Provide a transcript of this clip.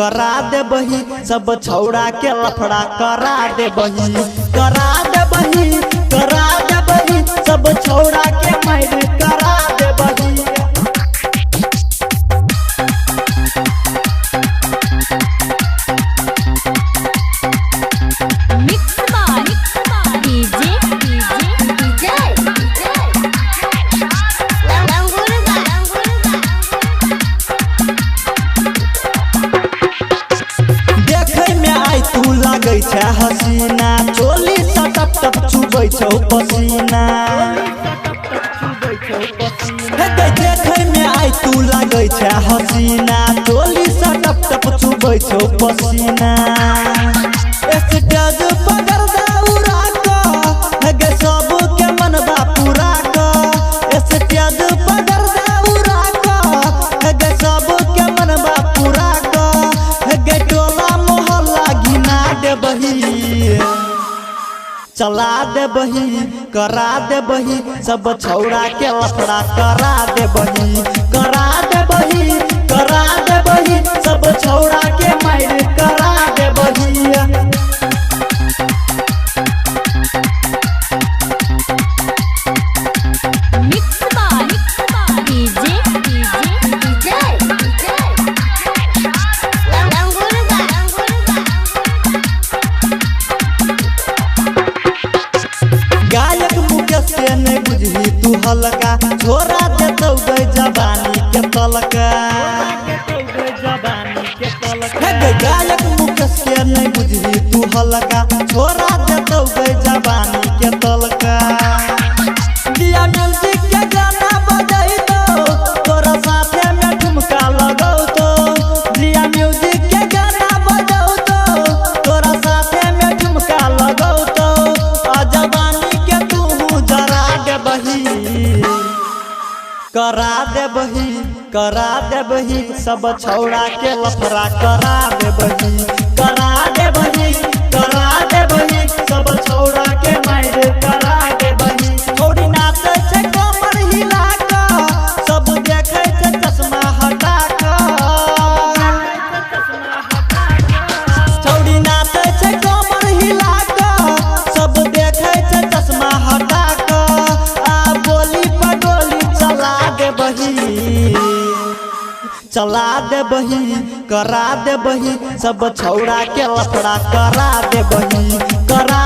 करा दे बही सब छौड़ा के लफड़ा करा दे बही करा दे बही करा दे बही सब छौड़ा के मार करा दे बही। लगे छे हसीना चोली सा टप टप चुबै छौ पसीना देखे में आई तू लगे छे हसीना चोली सा टप टप चुबै छौ पसीना। स्टेज पकड़ दौड़ा क गे सब के मनबा पूरा क स्टेज पकड़ दौड़ा क गे सब के मनबा पूरा क गे टोला मोहल्ला घिना दे बही चला दे बही करा दे बही सब छौड़ा के लफड़ा करा दे बही करा दे बही करा दे बही सब छौड़ा के मार करा दे बही। गायक मुकेश के नहीं बुझी तू हल्का छोरा देतौ गई जवानी के तलका गायक मुकेश के नहीं बुझी तू हल्का छोरा देतौ गई जवानी के तलका। दिया म्यूजिक के गाना बजाई तो तोरा साथे में ठुमका लगाओ तो दिया म्यूजिक के गाना बजाओ तो तोरा साथे में ठुमका लगाओ तो जवानी के तू जरा दे बही करा दे बही करा दे बही सब छौड़ा के लफड़ा करा दे बही करा दे बही करा दे बही सब छौड़ा के मार करा दे बही। छौड़ी नाचे छे कमर हिला क सब देखे छे चश्मा हटा क छौड़ी नाचे छे कमर हिला क सब देखे छे चश्मा हटा क आ बोली पगोली चला दे बही चला दे बही करा दे बही सब छौड़ा के लफड़ा करा दे बही करा